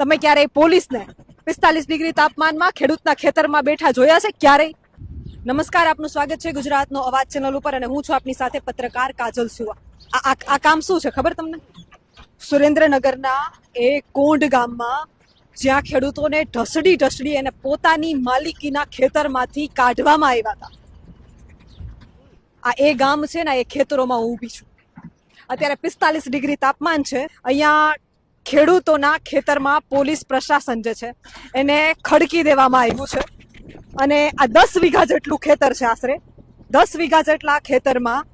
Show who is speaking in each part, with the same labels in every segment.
Speaker 1: તમે ક્યારેય પોલીસને 45 ડિગ્રી તાપમાનમાં ખેડૂતના ખેતરમાં બેઠા જોયા છે ક્યારેય? નમસ્કાર, આપનું સ્વાગત છે ગુજરાતનો અવાજ ચેનલ ઉપર અને હું છું આપની સાથે પત્રકાર કાજલ સુવા. આ કામ શું છે ખબર તમને? સુરેન્દ્રનગરના એ કોંઢ ગામમાં જ્યાં ખેડૂતોને ઢસડી અને પોતાની માલિકીના ખેતરમાંથી કાઢવામાં આવ્યા હતા. આ એ ગામ છે ને, એ ખેતરોમાં હું ઊભી છું. અત્યારે 45 ડિગ્રી તાપમાન છે. અહીંયા ખેડૂતોના ખેતરમાં પોલીસ પ્રશાસન જે છે એને ખડકી દેવામાં આવ્યું છે અને આ 10 વીઘા જેટલું ખેતર છે. આશરે 10 વીઘા જેટલા ખેતરમાં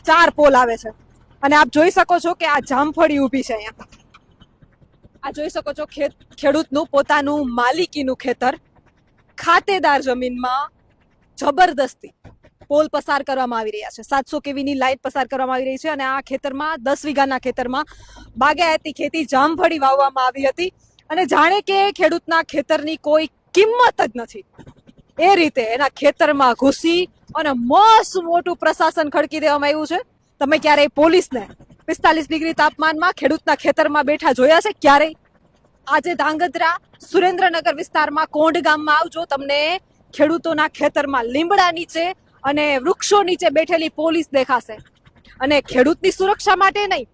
Speaker 1: ચાર પોલ આવે છે અને આપ જોઈ શકો છો કે આ જામફળી ઊભી છે. અહીંયા આ જોઈ શકો છો ખેડૂતનું પોતાનું માલિકીનું ખેતર, ખાતેદાર જમીનમાં જબરદસ્તી પોલ પસાર કરવામાં આવી રહ્યા છે. 700 kVની લાઈન પસાર કરવામાં આવી રહી છે અને આ ખેતરમાં 10 વીઘાના ખેતરમાં બાગાયતી ખેતી જામફળી વાવવામાં આવી હતી અને જાણે કે ખેડૂતના ખેતરની કોઈ કિંમત જ નથી એ રીતે એના ખેતરમાં ઘૂસી અને મસ્ત મોટું પ્રશાસન ખડકી દેવામાં આવ્યું છે. તમે ક્યારેય પોલીસને 45 ડિગ્રી તાપમાનમાં ખેડૂતના ખેતરમાં બેઠા જોયા છે ક્યારેય? આજે ધાંગધ્રા સુરેન્દ્રનગર વિસ્તારમાં કોંઢ ગામમાં આવજો, તમને ખેડૂતોના ખેતરમાં લીમડા નીચે અને વૃક્ષો નીચે બેઠેલી પોલીસ દેખાશે. અને ખેડૂતની સુરક્ષા માટે નહીં,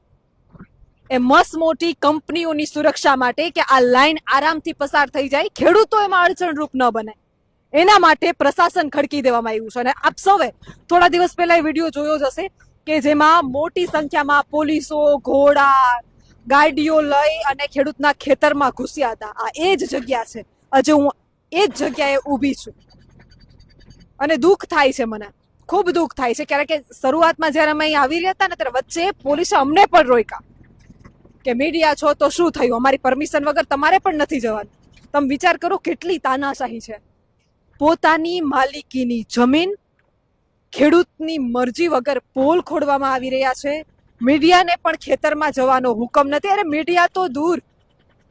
Speaker 1: એ મસ્ત મોટી કંપનીઓની સુરક્ષા માટે કે આ લાઈન આરામથી પસાર થઈ જાય, ખેડૂતો એમાં અડચણરૂપ ન બને, એના માટે પ્રશાસન ખડકી દેવામાં આવ્યું છે. અને આપ સૌએ થોડા દિવસ પહેલા એ વિડીયો જોયો જ હશે કે જેમાં મોટી સંખ્યામાં પોલીસો, ઘોડા, ગાડીઓ લઈ અને ખેડૂતના ખેતરમાં ઘૂસ્યા હતા. આ એ જ જગ્યા છે. હજુ હું એ જ જગ્યાએ ઊભી છું અને દુઃખ થાય છે, મને ખૂબ દુઃખ થાય છે. કારણ કે શરૂઆતમાં જ્યારે અમે અહીં આવી રહ્યા હતા ને ત્યારે વચ્ચે પોલીસે અમને પણ રોક્યા કે મીડિયા છો તો શું થયું, અમારી પરમિશન વગર તમારે પણ નથી જવાનું. તમે વિચાર કરો કેટલી તાનાશાહી છે. પોતાની માલિકીની જમીન ખેડૂતની મરજી વગર પોલ ખોડવામાં આવી રહ્યા છે. મીડિયાને પણ ખેતરમાં જવાનો હુકમ નથી. અરે મીડિયા તો દૂર,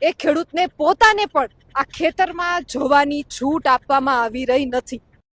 Speaker 1: એ ખેડૂતને પોતાને પણ આ ખેતરમાં જવાની છૂટ આપવામાં આવી રહી નથી.